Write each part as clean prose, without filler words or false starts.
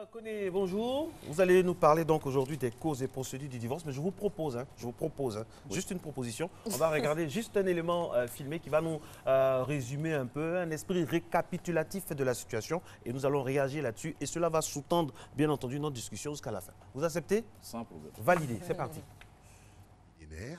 Koné, bonjour. Vous allez nous parler donc aujourd'hui des causes et procédures du divorce, mais je vous propose, juste une proposition. On va regarder juste un élément filmé qui va nous résumer un peu, un esprit récapitulatif de la situation et nous allons réagir là-dessus et cela va sous-tendre bien entendu notre discussion jusqu'à la fin. Vous acceptez? Sans problème. Validé, c'est parti.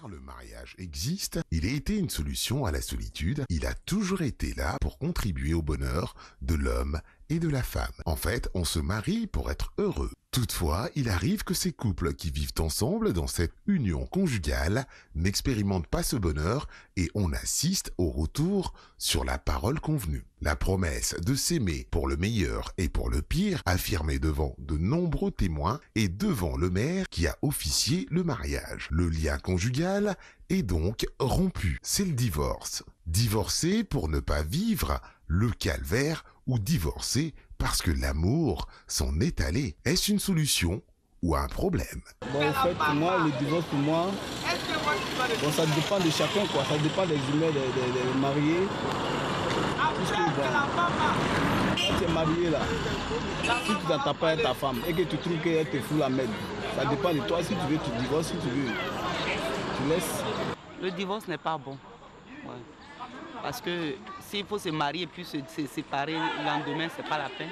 Le mariage existe, il a été une solution à la solitude, il a toujours été là pour contribuer au bonheur de l'homme et de la femme. En fait, on se marie pour être heureux. Toutefois, il arrive que ces couples qui vivent ensemble dans cette union conjugale n'expérimentent pas ce bonheur et on assiste au retour sur la parole convenue. La promesse de s'aimer pour le meilleur et pour le pire, affirmée devant de nombreux témoins et devant le maire qui a officié le mariage. Le lien conjugal est donc rompu. C'est le divorce. Divorcer pour ne pas vivre le calvaire ou divorcer parce que l'amour s'en est allé. Est-ce une solution ou un problème? Bon, en fait, pour moi, le divorce, pour moi, bon, ça dépend de chacun, quoi. Ça dépend des humains, des mariés. Puisque, bon, quand tu es marié, là, si tu n'entends pas avec ta femme et que tu trouves qu'elle te fout la merde, ça dépend de toi. Si tu veux, tu divorces. Si tu veux, tu laisses. Le divorce n'est pas bon. Ouais. Parce que s'il faut se marier et puis se séparer le lendemain, ce n'est pas la peine.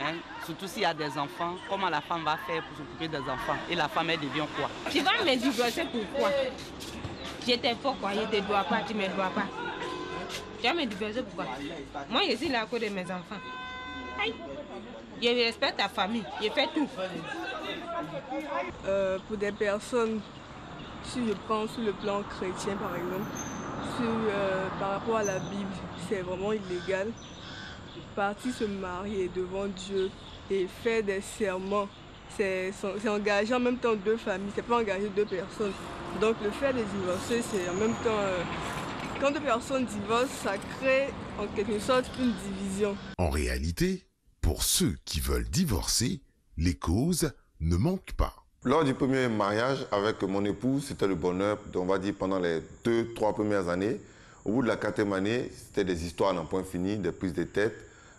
Hein? Surtout s'il y a des enfants, comment la femme va faire pour s'occuper des enfants? Et la femme, elle devient quoi? Tu vas me divorcer pourquoi? J'étais fort quoi, je ne te dois pas, tu ne me dois pas. Tu vas me divorcer pourquoi? Moi, je suis là à cause de mes enfants. Aïe. Je respecte ta famille, je fais tout. Pour des personnes, si je pense sur le plan chrétien par exemple, par rapport à la Bible, c'est vraiment illégal. Partir se marier devant Dieu et faire des serments, c'est engager en même temps deux familles, c'est pas engager deux personnes. Donc le fait de divorcer, c'est en même temps, quand deux personnes divorcent, ça crée en quelque sorte une division. En réalité, pour ceux qui veulent divorcer, les causes ne manquent pas. Lors du premier mariage avec mon épouse, c'était le bonheur, on va dire pendant les 2-3 premières années. Au bout de la 4e année, c'était des histoires n'en point fini, des prises de tête.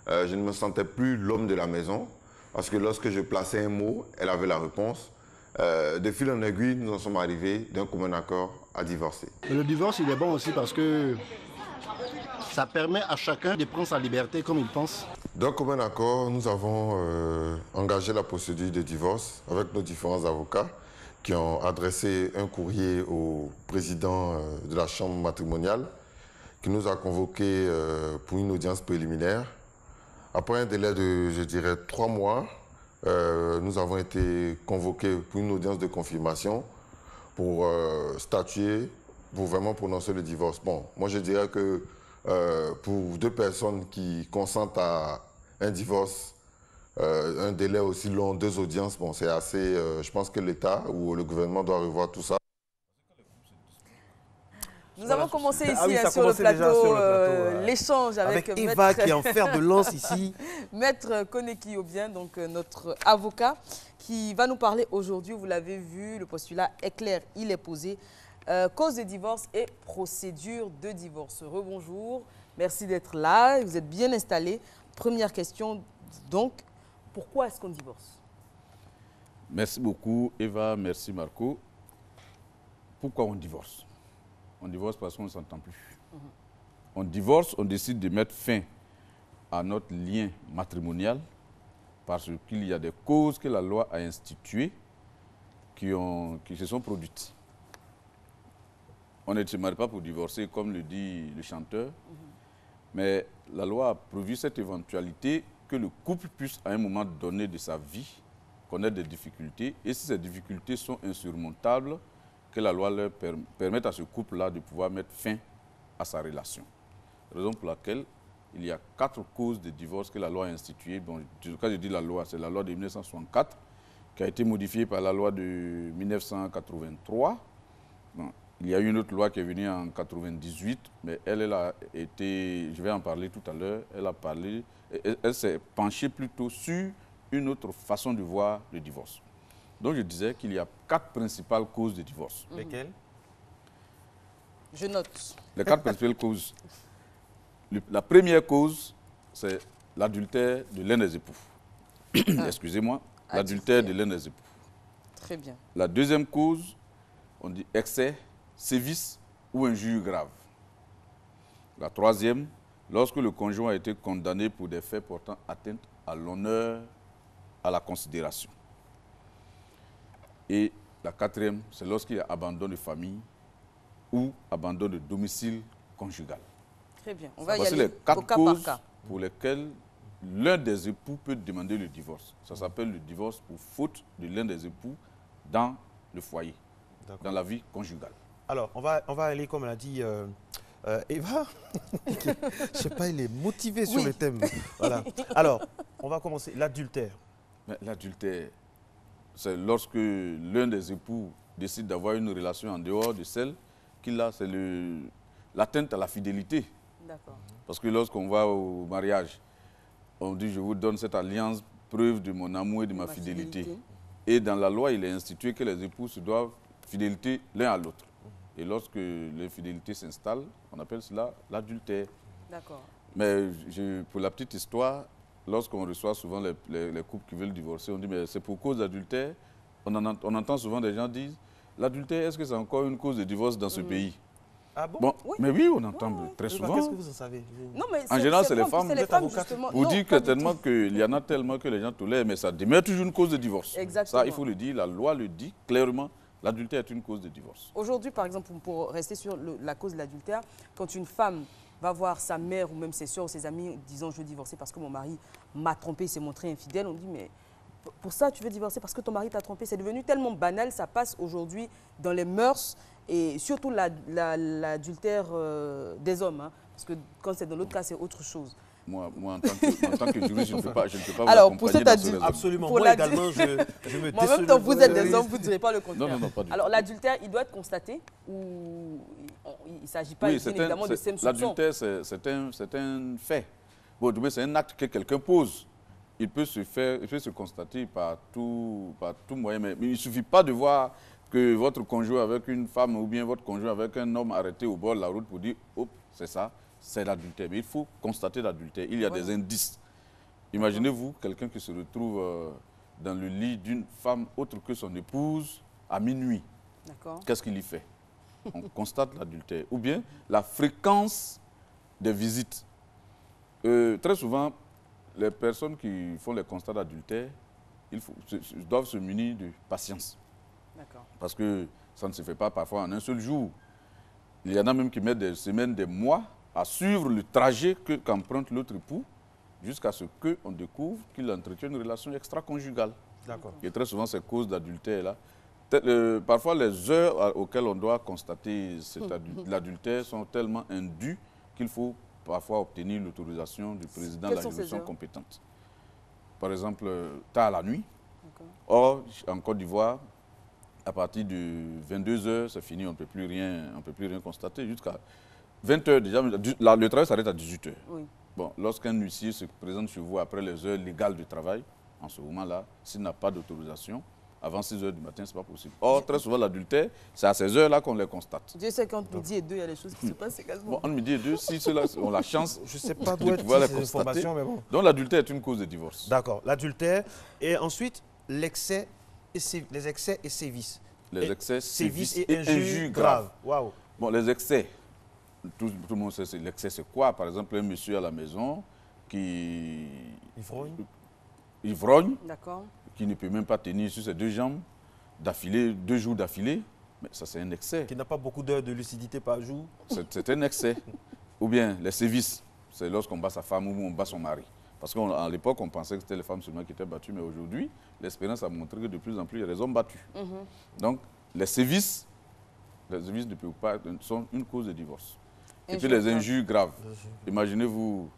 Je ne me sentais plus l'homme de la maison, parce que lorsque je plaçais un mot, elle avait la réponse. De fil en aiguille, nous en sommes arrivés d'un commun accord à divorcer. Le divorce, il est bon aussi parce que ça permet à chacun de prendre sa liberté comme il pense. D'un commun accord, nous avons engagé la procédure de divorce avec nos différents avocats qui ont adressé un courrier au président de la chambre matrimoniale qui nous a convoqués pour une audience préliminaire. Après un délai de, je dirais, 3 mois, nous avons été convoqués pour une audience de confirmation pour statuer, pour vraiment prononcer le divorce. Bon, moi je dirais que pour 2 personnes qui consentent à un divorce, un délai aussi long, 2 audiences, bon, c'est assez... je pense que l'État ou le gouvernement doit revoir tout ça. Nous avons commencé ici sur le plateau, l'échange avec Eva qui est en fer de lance ici. Maître Koné Kiobien, donc notre avocat, qui va nous parler aujourd'hui. Vous l'avez vu, le postulat est clair, il est posé. Cause de divorce et procédure de divorce. Rebonjour, merci d'être là, vous êtes bien installés. Première question, donc, pourquoi est-ce qu'on divorce? Merci beaucoup Eva, merci Marco. Pourquoi on divorce? On divorce parce qu'on ne s'entend plus. On divorce, on décide de mettre fin à notre lien matrimonial parce qu'il y a des causes que la loi a instituées qui se sont produites. On ne se marie pas pour divorcer, comme le dit le chanteur, mais la loi a prévu cette éventualité que le couple puisse, à un moment donné de sa vie, connaître des difficultés. Et si ces difficultés sont insurmontables, que la loi leur permette à ce couple-là de pouvoir mettre fin à sa relation. Raison pour laquelle il y a 4 causes de divorce que la loi a instituées. Bon, quand je dis la loi, c'est la loi de 1964, qui a été modifiée par la loi de 1983. Bon, il y a une autre loi qui est venue en 1998, mais elle a été, je vais en parler tout à l'heure, elle s'est penchée plutôt sur une autre façon de voir le divorce. Donc je disais qu'il y a 4 principales causes de divorce. Lesquelles? Je note. Les 4 principales causes. La première cause, c'est l'adultère de l'un des époux. excusez-moi, l'adultère de l'un des époux. Très bien. La deuxième cause, on dit excès, sévice ou injure grave. La troisième, lorsque le conjoint a été condamné pour des faits portant atteinte à l'honneur, à la considération. Et la quatrième, c'est lorsqu'il y a abandon de famille ou abandon de domicile conjugal. Très bien. On va y Voici aller les quatre au cas causes par cas. pour lesquelles l'un des époux peut demander le divorce. Ça s'appelle le divorce pour faute de l'un des époux dans le foyer, dans la vie conjugale. Alors, on va aller, comme l'a dit Eva. Je ne sais pas, il est motivé sur le thème. Voilà. Alors, on va commencer. L'adultère. L'adultère, c'est lorsque l'un des époux décide d'avoir une relation en dehors de celle qu'il a, c'est l'atteinte à la fidélité. D'accord. Parce que lorsqu'on va au mariage, on dit je vous donne cette alliance, preuve de mon amour et de ma fidélité. Et dans la loi, il est institué que les époux se doivent fidélité l'un à l'autre. Et lorsque l'infidélité s'installe, on appelle cela l'adultère. D'accord. Mais pour la petite histoire, lorsqu'on reçoit souvent les couples qui veulent divorcer, on dit mais c'est pour cause d'adultère. On entend souvent des gens dire l'adultère, est-ce que c'est encore une cause de divorce dans ce pays? Ah bon, bon oui. Mais oui, on entend très souvent. Qu'est-ce que vous en savez? Non, mais en général, c'est les femmes. Vous dites qu'il y en a tellement que les gens tolèrent, mais ça demeure toujours une cause de divorce. Exactement. Ça, il faut le dire, la loi le dit clairement, l'adultère est une cause de divorce. Aujourd'hui, par exemple, pour rester sur la cause de l'adultère, quand une femme va voir sa mère ou même ses soeurs ou ses amis disant je veux divorcer parce que mon mari m'a trompé, s'est montré infidèle, on dit mais pour ça tu veux divorcer parce que ton mari t'a trompé. C'est devenu tellement banal, ça passe aujourd'hui dans les mœurs et surtout l'adultère des hommes. Hein, parce que quand c'est dans l'autre cas, c'est autre chose. Moi en tant que juriste, je ne peux pas Alors, vous pour accompagner dans ce raisonnement. Absolument. Moi également, je me moi, même quand vous êtes des hommes, vous ne direz pas le contraire. Non, pas du tout. Alors, l'adultère, il doit être constaté ou il ne s'agit pas évidemment de sème soupçon? L'adultère, c'est un fait. Bon, c'est un acte que quelqu'un pose. Il peut se constater par tout moyen, mais il ne suffit pas de voir que votre conjoint avec une femme ou bien votre conjoint avec un homme arrêté au bord de la route pour dire « Hop, c'est ça, c'est l'adultère ». Mais il faut constater l'adultère. Il y a des indices. Imaginez-vous quelqu'un qui se retrouve dans le lit d'une femme autre que son épouse à minuit. Qu'est-ce qu'il y fait? On constate l'adultère. Ou bien la fréquence des visites. Très souvent, les personnes qui font les constats d'adultère, doivent se munir de patience. Parce que ça ne se fait pas parfois en un seul jour. Il y en a même qui mettent des semaines, des mois à suivre le trajet qu'emprunte l'autre époux jusqu'à ce qu'on découvre qu'il entretient une relation extra-conjugale. Et très souvent, ces causes d'adultère-là, parfois les heures auxquelles on doit constater l'adultère sont tellement indues qu'il faut parfois obtenir l'autorisation du président de la juridiction compétente. Par exemple, tard la nuit. Or, en Côte d'Ivoire, à partir de 22 h, c'est fini, on ne peut plus rien constater. Jusqu'à 20 h déjà, le travail s'arrête à 18 h. Bon, lorsqu'un huissier se présente chez vous après les heures légales de travail, en ce moment-là, s'il n'a pas d'autorisation, avant 6 h du matin, ce n'est pas possible. Or, très souvent, l'adultère, c'est à ces heures-là qu'on les constate. Dieu sait qu'entre midi et 2, il y a des choses qui se passent également. Bon, entre midi et 2, si ceux-là ont la chance je sais pas de pouvoir les constater. Mais bon. Donc, l'adultère est une cause de divorce. D'accord, l'adultère. Et ensuite, les excès et sévices. Les excès, sévices et injures graves. Waouh. Bon, les excès, tout le monde sait l'excès, c'est quoi? Par exemple, un monsieur à la maison qui ivrogne, qui ne peut même pas tenir sur ses deux jambes d'affilée, 2 jours d'affilée, mais ça c'est un excès. Qui n'a pas beaucoup d'heures de lucidité par jour. C'est un excès. Ou bien les sévices, c'est lorsqu'on bat sa femme ou on bat son mari. Parce qu'à l'époque, on pensait que c'était les femmes seulement qui étaient battues, mais aujourd'hui, l'expérience a montré que de plus en plus, il y a des hommes battus. Donc, les sévices ne peuvent pas, sont une cause de divorce. Et puis les injures graves. Imaginez-vous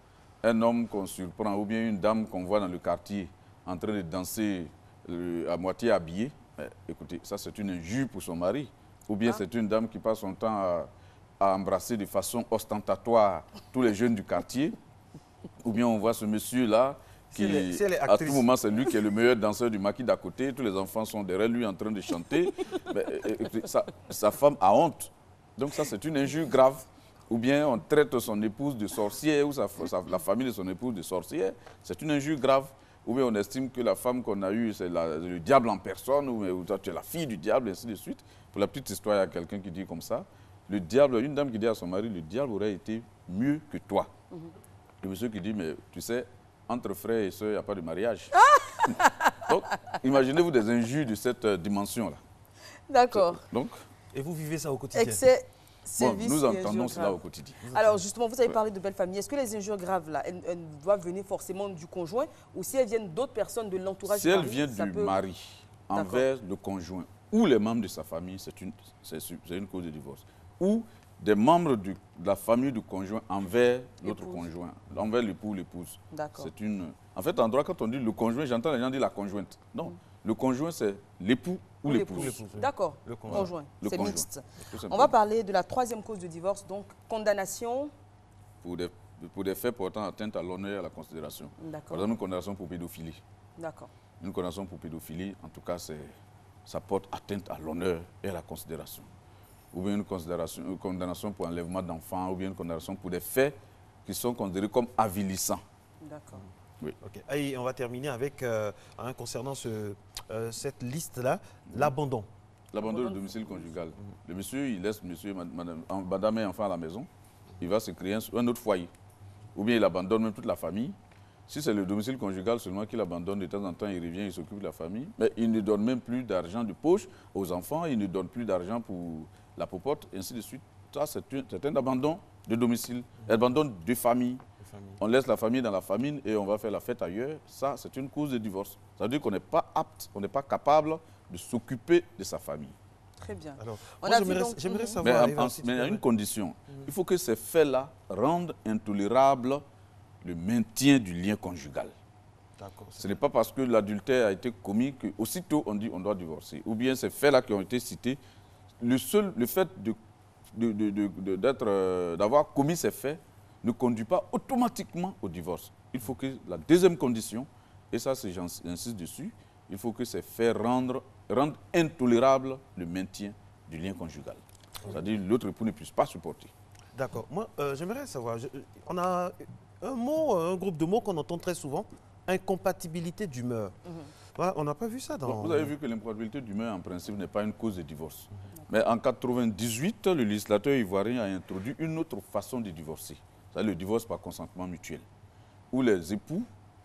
un homme qu'on surprend ou bien une dame qu'on voit dans le quartier en train de danser à moitié habillée. Écoutez, ça c'est une injure pour son mari. Ou bien c'est une dame qui passe son temps à embrasser de façon ostentatoire tous les jeunes du quartier. Ou bien on voit ce monsieur-là qui, à tout moment, c'est lui qui est le meilleur danseur du maquis d'à côté. Tous les enfants sont derrière lui en train de chanter. Mais, sa femme a honte. Donc ça, c'est une injure grave. Ou bien on traite son épouse de sorcière ou la famille de son épouse de sorcière. C'est une injure grave. ou bien on estime que la femme qu'on a eue, c'est le diable en personne, ou toi, tu es la fille du diable, et ainsi de suite. Pour la petite histoire, il y a quelqu'un qui dit comme ça, le diable, une dame qui dit à son mari, le diable aurait été mieux que toi. Le monsieur qui dit, mais tu sais, entre frères et sœurs, il n'y a pas de mariage. Donc, imaginez-vous des injures de cette dimension-là. D'accord. Donc, et vous vivez ça au quotidien? Excès, bon, nous entendons cela au quotidien. Alors justement, vous avez parlé de belle famille. Est-ce que les injures graves, là, elles doivent venir forcément du conjoint ou si elles viennent d'autres personnes de l'entourage? Si elles viennent du mari envers le conjoint ou les membres de sa famille, c'est une cause de divorce. Ou des membres de la famille du conjoint envers l'autre conjoint, envers l'époux ou l'épouse. C'est une... En fait, en droit, quand on dit le conjoint, j'entends les gens dire la conjointe. Non, le conjoint, c'est l'époux ou l'épouse. D'accord, le conjoint. C'est mixte. On va va parler de la troisième cause de divorce, donc condamnation. Pour des faits portant atteinte à l'honneur et à la considération. Par exemple, une condamnation pour pédophilie. D'accord. Une condamnation pour pédophilie, en tout cas, ça porte atteinte à l'honneur et à la considération. Ou bien une condamnation pour enlèvement d'enfants, ou bien une condamnation pour des faits qui sont considérés comme avilissants. D'accord. Oui. Okay. Et on va terminer avec, concernant cette liste-là, l'abandon. L'abandon du domicile conjugal. Le monsieur, il laisse madame et enfant à la maison, il va se créer un autre foyer. Ou bien il abandonne même toute la famille. Si c'est le domicile conjugal seulement qu'il abandonne, de temps en temps, il revient, il s'occupe de la famille. Mais il ne donne même plus d'argent de poche aux enfants, il ne donne plus d'argent pour la popote, et ainsi de suite. Ça, c'est un abandon de domicile, abandon de famille. On laisse la famille dans la famine et on va faire la fête ailleurs. Ça, c'est une cause de divorce. Ça veut dire qu'on n'est pas apte, on n'est pas capable de s'occuper de sa famille. Très bien. Alors, j'aimerais savoir... Mais il y a une condition. Il faut que ces faits-là rendent intolérable le maintien du lien conjugal. Ce n'est pas parce que l'adultère a été commis qu'aussitôt on dit on doit divorcer. Ou bien ces faits-là qui ont été cités, le fait d'avoir commis ces faits ne conduit pas automatiquement au divorce. Il faut que la deuxième condition, et ça j'insiste dessus, il faut que ces faits rendent intolérable le maintien du lien conjugal. C'est-à-dire l'autre époux ne puisse pas supporter. D'accord. Moi, j'aimerais savoir, on a un groupe de mots qu'on entend très souvent, incompatibilité d'humeur. Voilà, on n'a pas vu ça dans... Vous avez vu que l'incompatibilité d'humeur, en principe, n'est pas une cause de divorce. Mais en 1998, le législateur ivoirien a introduit une autre façon de divorcer. C'est le divorce par consentement mutuel, où les époux,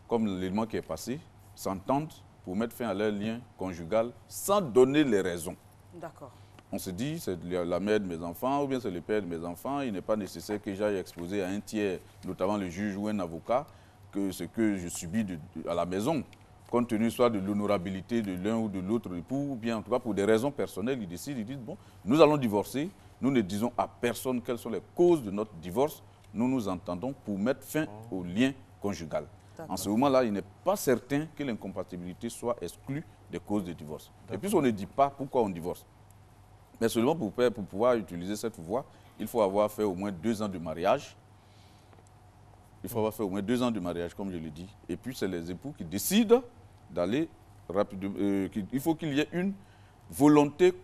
comme l'élément qui est passé, s'entendent pour mettre fin à leur lien conjugal sans donner les raisons. D'accord. On se dit, c'est la mère de mes enfants ou bien c'est le père de mes enfants. Il n'est pas nécessaire que j'aille exposer à un tiers, notamment le juge ou un avocat, que ce que je subis à la maison, compte tenu soit de l'honorabilité de l'un ou de l'autre époux, ou bien en tout cas pour des raisons personnelles, ils décident, ils disent, bon, nous allons divorcer, nous ne disons à personne quelles sont les causes de notre divorce, nous nous entendons pour mettre fin au lien conjugal. En ce moment-là, il n'est pas certain que l'incompatibilité soit exclue des causes de divorce. Et puis on ne dit pas pourquoi on divorce. Mais seulement pour pouvoir utiliser cette voie, il faut avoir fait au moins 2 ans de mariage. Il faut avoir fait au moins 2 ans de mariage, comme je l'ai dit. Et puis c'est les époux qui décident d'aller rapidement. Il faut qu'il y ait une volonté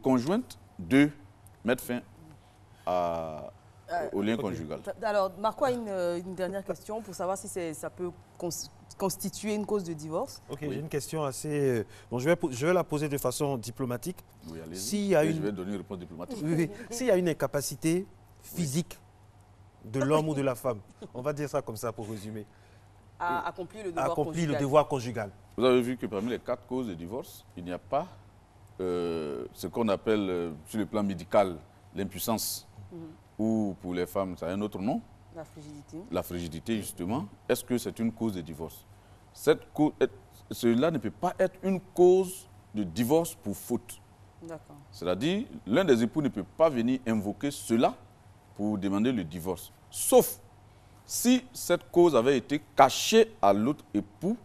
conjointe de mettre fin au lien conjugal. Alors, Marco a une dernière question pour savoir si ça peut constituer une cause de divorce. Ok, j'ai une question assez... Bon, je vais la poser de façon diplomatique. Oui, allez-y. Je vais donner une réponse diplomatique. Oui, s'il y a une incapacité physique de l'homme ou de la femme, on va dire ça comme ça pour résumer. À accomplir le devoir conjugal. Vous avez vu que parmi les 4 causes de divorce, il n'y a pas ce qu'on appelle sur le plan médical l'impuissance. Ou pour les femmes, ça a un autre nom. La frigidité. La frigidité, justement. Est-ce que c'est une cause de divorce? Cela ne peut pas être une cause de divorce pour faute. D'accord. C'est-à-dire, l'un des époux ne peut pas venir invoquer cela pour demander le divorce. Sauf si cette cause avait été cachée à l'autre époux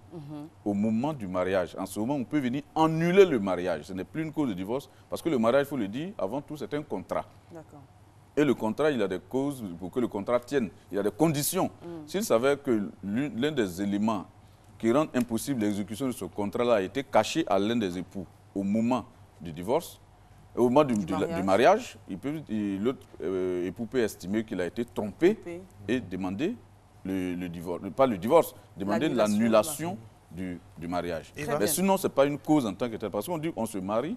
au moment du mariage. En ce moment, on peut venir annuler le mariage. Ce n'est plus une cause de divorce parce que le mariage, il faut le dire, avant tout, c'est un contrat. D'accord. Et le contrat, il y a des causes pour que le contrat tienne. Il y a des conditions. S'il s'avère que l'un des éléments qui rendent impossible l'exécution de ce contrat-là a été caché à l'un des époux au moment du divorce, au moment du mariage, l'autre époux peut estimer qu'il a été trompé et demander le divorce, pas le divorce, demander l'annulation du mariage. Mais sinon, ce n'est pas une cause en tant que telle, parce qu'on dit qu'on se marie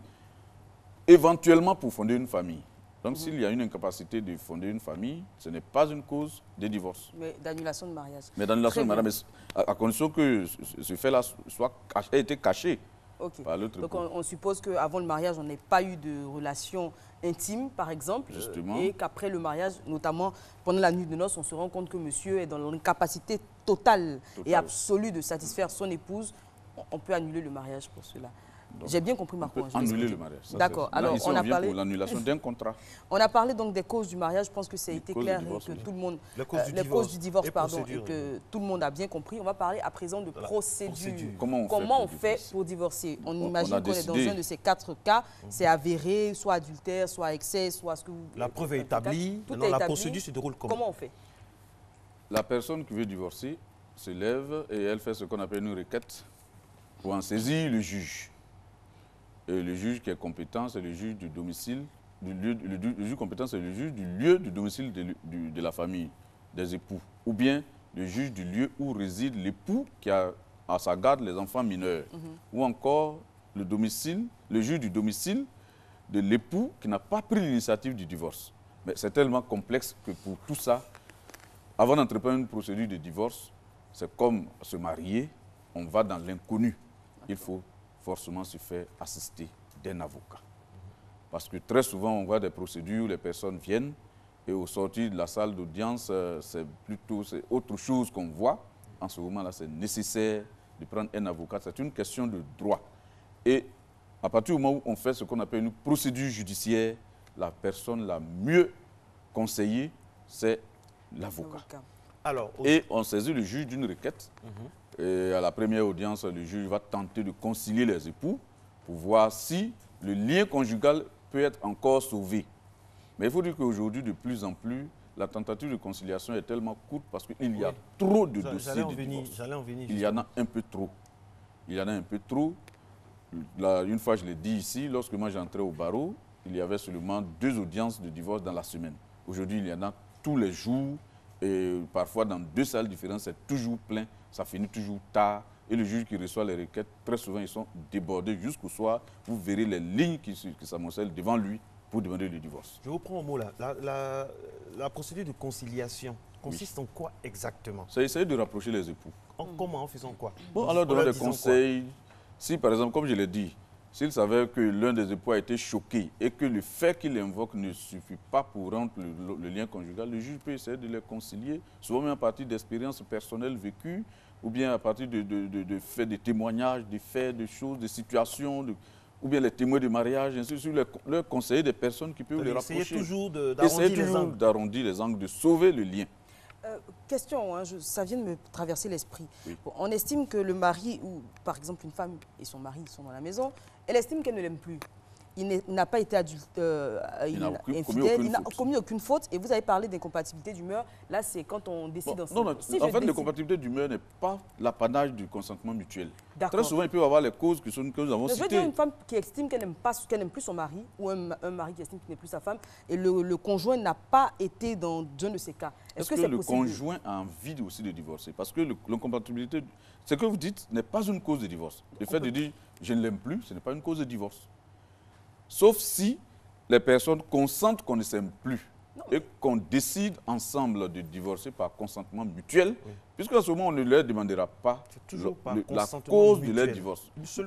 éventuellement pour fonder une famille. Donc, s'il y a une incapacité de fonder une famille, ce n'est pas une cause de divorce. Mais d'annulation de mariage. Mais d'annulation de mariage, à condition que ce fait-là ait été caché par l'autre. Donc, on suppose qu'avant le mariage, on n'ait pas eu de relation intime, par exemple. Justement. Et qu'après le mariage, notamment pendant la nuit de noces, on se rend compte que monsieur est dans l'incapacité totale et absolue de satisfaire son épouse. On peut annuler le mariage pour cela. J'ai bien compris, Marco. Annuler le mariage. D'accord. Alors, ici, on a parlé pour l'annulation d'un contrat. On a parlé donc des causes du mariage. Je pense que ça a été clair et que tout le monde, les causes du divorce, pardon, et que tout le monde a bien compris. On va parler à présent de procédure. Comment on fait pour divorcer? On imagine qu'on est dans un de ces 4 cas. C'est avéré, soit adultère, soit excès, soit ce que vous. La preuve est établie. Maintenant, la procédure se déroule comment? Comment on fait? La personne qui veut divorcer se lève et elle fait ce qu'on appelle une requête pour en saisir le juge. Et le juge qui est compétent, c'est le juge du domicile, le juge compétent, c'est le juge du lieu du domicile de la famille, des époux. Ou bien le juge du lieu où réside l'époux qui a à sa garde les enfants mineurs. Ou encore le juge du domicile de l'époux qui n'a pas pris l'initiative du divorce. Mais c'est tellement complexe que pour tout ça, avant d'entreprendre une procédure de divorce, c'est comme se marier, on va dans l'inconnu. Il faut forcément se faire assister d'un avocat. Parce que très souvent, on voit des procédures où les personnes viennent et au sortir de la salle d'audience, c'est autre chose qu'on voit. En ce moment-là, c'est nécessaire de prendre un avocat. C'est une question de droit. Et à partir du moment où on fait ce qu'on appelle une procédure judiciaire, la personne la mieux conseillée, c'est l'avocat. Et on saisit le juge d'une requête. Et à la première audience, le juge va tenter de concilier les époux pour voir si le lien conjugal peut être encore sauvé. Mais il faut dire qu'aujourd'hui, de plus en plus, la tentative de conciliation est tellement courte parce qu'il y a trop de dossiers de divorce. Il y en a un peu trop. Il y en a un peu trop. Là, une fois, je l'ai dit ici, lorsque moi j'entrais au barreau, il y avait seulement 2 audiences de divorce dans la semaine. Aujourd'hui, il y en a tous les jours et parfois dans 2 salles différentes, c'est toujours plein. Ça finit toujours tard. Et le juge qui reçoit les requêtes, très souvent, ils sont débordés jusqu'au soir. Vous verrez les lignes qui s'amoncellent devant lui pour demander le divorce. Je reprends au mot là. La procédure de conciliation consiste en quoi exactement? C'est essayer de rapprocher les époux. Comment? En faisant quoi? Bon, alors donner des conseils. Si, par exemple, comme je l'ai dit, s'il s'avère que l'un des époux a été choqué et que le fait qu'il invoque ne suffit pas pour rompre le lien conjugal, le juge peut essayer de les concilier, souvent même à partir d'expériences personnelles vécues, ou bien à partir de faits, de témoignages, de faits, de choses, de situations, ou bien les témoins de mariage, ainsi de suite, leur conseiller des personnes qui peuvent les rapprocher. Essayer toujours d'arrondir les angles, de sauver le lien. Question, hein, ça vient de me traverser l'esprit. Bon, on estime que le mari, ou par exemple une femme et son mari sont dans la maison, elle estime qu'elle ne l'aime plus. Il n'a pas été adulte, infidèle, il n'a commis aucune faute. Et vous avez parlé d'incompatibilité d'humeur. Là, c'est quand on décide ensemble. Non, en fait, l'incompatibilité d'humeur n'est pas l'apanage du consentement mutuel. Très souvent, il peut y avoir les causes que nous avons citées. Je veux dire une femme qui estime qu'elle n'aime plus son mari, ou un mari qui estime qu'il n'est plus sa femme, et le conjoint n'a pas été dans un de ces cas. Est-ce que le conjoint a envie aussi de divorcer? Parce que l'incompatibilité, ce que vous dites n'est pas une cause de divorce. Le fait de dire je ne l'aime plus, ce n'est pas une cause de divorce. Sauf si les personnes consentent qu'on ne s'aime plus et qu'on décide ensemble de divorcer par consentement mutuel, puisque à ce moment, on ne leur demandera pas la cause de leur divorce.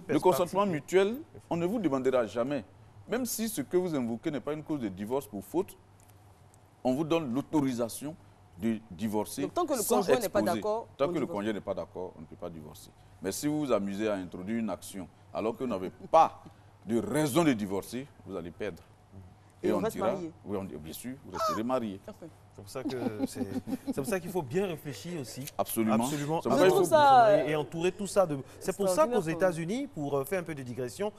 Le consentement mutuel, on ne vous demandera jamais. Même si ce que vous invoquez n'est pas une cause de divorce pour faute, on vous donne l'autorisation de divorcer. Donc, tant que le conjoint n'est pas d'accord, tant que le conjoint n'est pas d'accord, on ne peut pas divorcer. Mais si vous vous amusez à introduire une action alors que vous n'avez pas de raison de divorcer, vous allez perdre. Et on reste marié. Oui, bien sûr, vous resterez marié. C'est pour ça qu'il faut bien réfléchir aussi. Absolument. Et entourer tout ça. C'est pour ça qu'aux États-Unis, pour faire un peu de digression,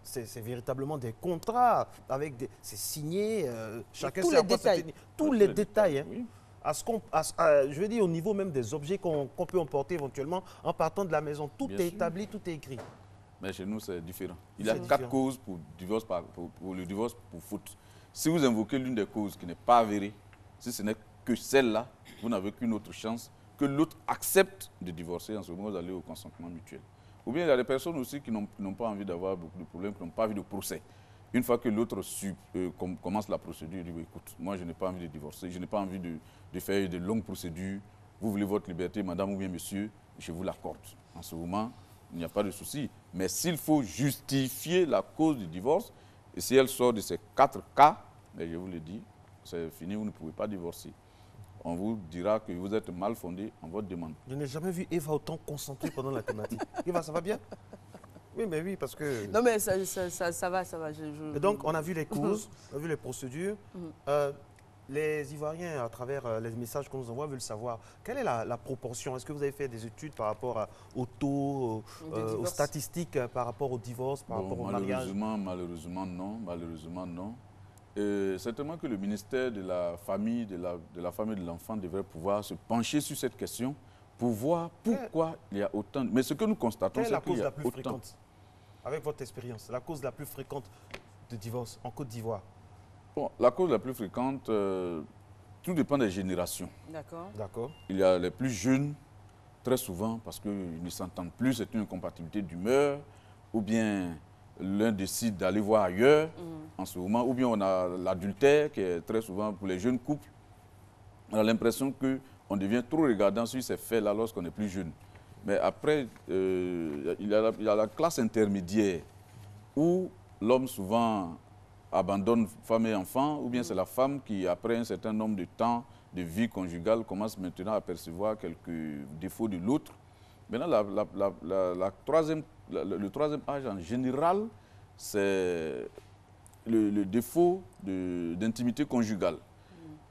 c'est véritablement des contrats avec c'est signé, chacun sait à quoi se tenir. Tous les détails. Hein. Oui. Je veux dire au niveau même des objets qu'on peut emporter éventuellement en partant de la maison. Tout est établi, tout est écrit. Mais chez nous, c'est différent. Il y a 4 causes pour le divorce pour faute. Si vous invoquez l'une des causes qui n'est pas avérée, si ce n'est que celle-là, vous n'avez qu'une autre chance que l'autre accepte de divorcer, en ce moment, vous allez au consentement mutuel. Ou bien il y a des personnes aussi qui n'ont pas envie d'avoir beaucoup de problèmes, qui n'ont pas envie de procès. Une fois que l'autre commence la procédure, il dit écoute, moi je n'ai pas envie de divorcer, je n'ai pas envie de faire de longues procédures. Vous voulez votre liberté, madame ou bien monsieur, je vous l'accorde. En ce moment, il n'y a pas de souci. Mais s'il faut justifier la cause du divorce, et si elle sort de ces 4 cas, mais je vous le dis, c'est fini, vous ne pouvez pas divorcer. On vous dira que vous êtes mal fondé en votre demande. Je n'ai jamais vu Eva autant concentrée pendant la thématique. Eva, ça va bien? Oui, mais oui, parce que... Non, mais ça va. Et donc, on a vu les causes, on a vu les procédures. Les Ivoiriens, à travers les messages qu'on nous envoie, veulent savoir quelle est la proportion. Est-ce que vous avez fait des études par rapport au taux, aux statistiques, par rapport au divorce, par rapport au mariage? Malheureusement, non. Certainement que le ministère de la Famille, de la Femme et de l'Enfant devrait pouvoir se pencher sur cette question pour voir pourquoi il y a autant. Mais ce que nous constatons, c'est qu'il y a autant. Quelle est la cause la plus fréquente, avec votre expérience, la cause la plus fréquente de divorce en Côte d'Ivoire? Bon, la cause la plus fréquente, tout dépend des générations. D'accord. Il y a les plus jeunes, très souvent, parce qu'ils ne s'entendent plus, c'est une incompatibilité d'humeur, ou bien l'un décide d'aller voir ailleurs en ce moment, ou bien on a l'adultère qui est très souvent pour les jeunes couples. On a l'impression qu'on devient trop regardant sur ces faits-là lorsqu'on est plus jeune. Mais après, il y a la classe intermédiaire où l'homme souvent abandonne femme et enfant, ou bien c'est la femme qui, après un certain nombre de temps de vie conjugale, commence maintenant à percevoir quelques défauts de l'autre. Maintenant, le troisième âge en général, c'est le défaut d'intimité conjugale.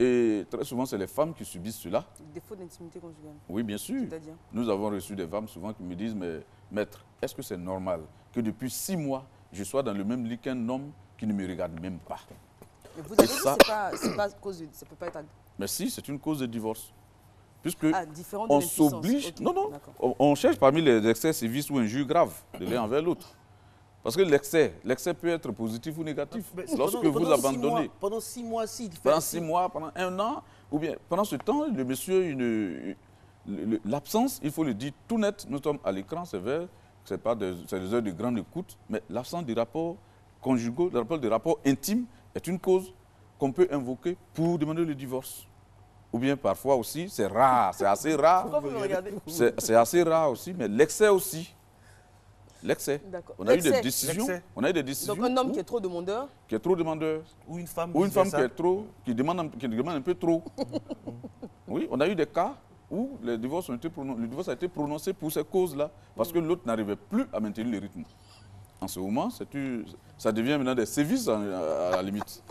Et très souvent, c'est les femmes qui subissent cela. Défaut d'intimité conjugale? Oui, bien sûr. Nous avons reçu des femmes souvent qui me disent, mais maître, est-ce que c'est normal que depuis 6 mois, je sois dans le même lit qu'un homme qui ne me regarde même pas? Mais vous avez dit que c'est pas cause de... Ça peut pas être... Mais si, c'est une cause de divorce. Puisque on s'oblige... Okay, non, on cherche parmi les excès, sévices ou injures graves de l'un envers l'autre. Parce que l'excès peut être positif ou négatif. Lorsque vous abandonnez... Pendant 6 mois, si. Pendant 6 mois, pendant 1 an, ou bien pendant ce temps, le monsieur, l'absence, il faut le dire tout net, nous sommes à l'écran, c'est vrai, c'est des heures de grande écoute, mais l'absence des rapports conjugaux, des rapports intimes, est une cause qu'on peut invoquer pour demander le divorce. Ou bien parfois aussi, c'est rare, c'est assez rare. Pourquoi vous me regardez? C'est assez rare aussi, mais l'excès aussi. L'excès. On a eu des décisions. Donc un homme qui est trop demandeur. Qui est trop demandeur. Ou une femme qui demande un peu trop. Oui, on a eu des cas où le divorce a été prononcé pour ces causes-là, parce que l'autre n'arrivait plus à maintenir le rythme. En ce moment, ça devient maintenant des sévices à la limite.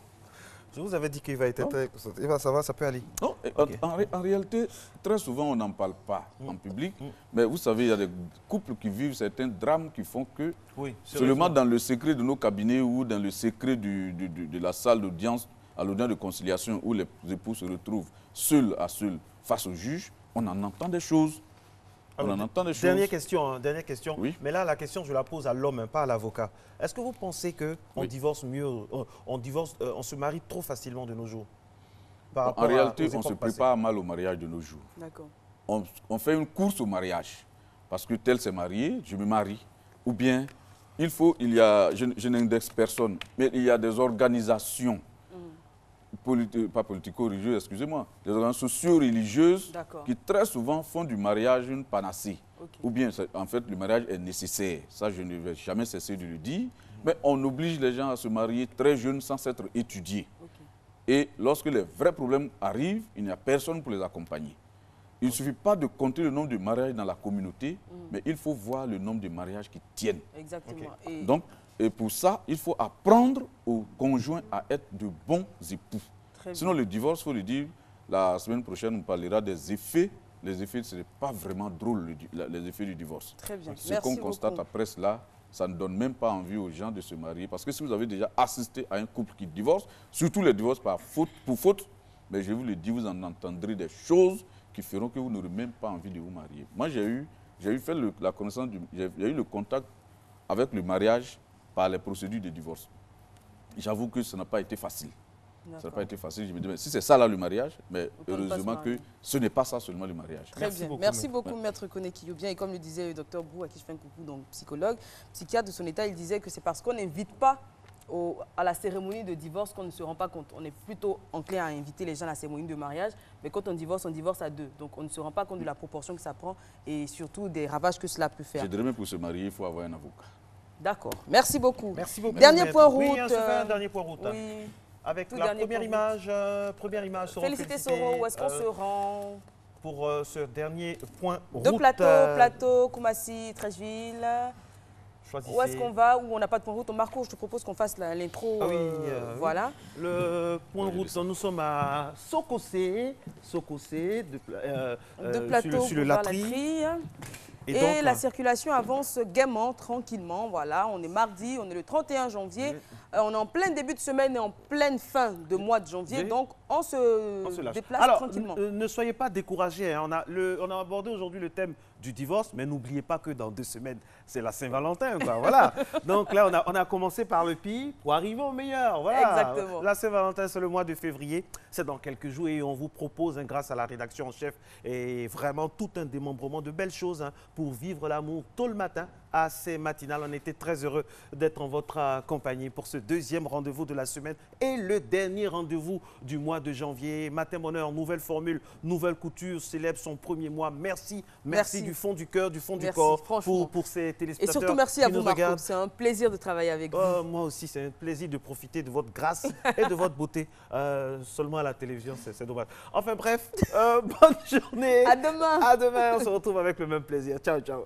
Je vous avais dit qu'il va être très... Eva, ça va, ça peut aller? Non, okay. En réalité, très souvent, on n'en parle pas en public. Mais vous savez, il y a des couples qui vivent certains drames qui font que, seulement dans le secret de nos cabinets ou dans le secret de la salle d'audience, à l'audience de conciliation où les époux se retrouvent seuls à seuls face au juge, on en entend des choses. Dernière question. Oui. Mais là, la question, je la pose à l'homme, pas à l'avocat. Est-ce que vous pensez qu'on divorce mieux, on se marie trop facilement de nos jours? En réalité, on se prépare mal au mariage de nos jours. D'accord. On fait une course au mariage. Parce que tel s'est marié, je me marie. Ou bien, je n'indexe personne, mais il y a des organisations, pas politico-religieuses, excusez-moi, des organisations socio-religieuses qui très souvent font du mariage une panacée. Ou bien, en fait, le mariage est nécessaire. Ça, je ne vais jamais cesser de le dire. Mais on oblige les gens à se marier très jeunes sans s'être étudiés. Et lorsque les vrais problèmes arrivent, il n'y a personne pour les accompagner. Il ne suffit pas de compter le nombre de mariages dans la communauté, mais il faut voir le nombre de mariages qui tiennent. Exactement. Et pour ça, il faut apprendre aux conjoints à être de bons époux. Sinon, le divorce, il faut le dire, la semaine prochaine, on parlera des effets. Les effets, ce n'est pas vraiment drôle, les effets du divorce. Très bien. Ce qu'on constate après cela, ça ne donne même pas envie aux gens de se marier. Parce que si vous avez déjà assisté à un couple qui divorce, surtout les divorces pour faute, mais je vous le dis, vous en entendrez des choses qui feront que vous n'aurez même pas envie de vous marier. Moi, j'ai eu le contact avec le mariage par les procédures de divorce. J'avoue que ça n'a pas été facile. Ça n'a pas été facile. Je me dis, mais si c'est ça là le mariage, mais Autant ne pas se heureusement que marier. ce n'est pas ça seulement le mariage. Très bien. Merci beaucoup, Maître Koneki. Bien, et comme le disait le docteur Brou, à qui je fais un coucou, donc psychologue, psychiatre de son état, il disait que c'est parce qu'on n'invite pas à la cérémonie de divorce qu'on ne se rend pas compte. On est plutôt enclin à inviter les gens à la cérémonie de mariage, mais quand on divorce à deux. Donc on ne se rend pas compte de la proportion que ça prend et surtout des ravages que cela peut faire. Je dirais même pour se marier, il faut avoir un avocat. D'accord. Merci beaucoup. Merci beaucoup. Dernier point route. Oui, on se fait un dernier point route. Oui. Avec Tout la dernier première image. Félicité Soro, où est-ce qu'on se rend? Pour ce dernier point route. Deux plateaux, Koumassi, Trècheville. Choisissez. Où est-ce qu'on va? Où on n'a pas de point route? Marco, je te propose qu'on fasse l'intro. Ah oui, voilà. Le point route, nous sommes à Sokosé, deux plateaux sur le Latry. Et donc, la circulation avance gaiement, tranquillement. Voilà, on est mardi, on est le 31 janvier. On est en plein début de semaine et en pleine fin de mois de janvier. Donc, on se déplace tranquillement. Ne soyez pas découragés. Hein. On a abordé aujourd'hui le thème du divorce, mais n'oubliez pas que dans 2 semaines, c'est la Saint-Valentin. Voilà. Donc là, on a commencé par le pire pour arriver au meilleur. Voilà. Exactement. La Saint-Valentin, c'est le mois de février. C'est dans quelques jours et on vous propose, hein, grâce à la rédaction en chef, et vraiment tout un démembrement de belles choses, hein, pour vivre l'amour tôt le matin à ces matinales. On était très heureux d'être en votre compagnie pour ce 2e rendez-vous de la semaine et le dernier rendez-vous du mois de janvier. Matin Bonheur, nouvelle formule, nouvelle couture, célèbre son 1er mois. Merci du fond du cœur, du fond du corps pour ces téléspectateurs. Et surtout, merci à vous, Marco. C'est un plaisir de travailler avec vous. Moi aussi, c'est un plaisir de profiter de votre grâce et de votre beauté. Seulement à la télévision, c'est dommage. Enfin bref, bonne journée. À demain. À demain, on se retrouve avec le même plaisir. Ciao, ciao.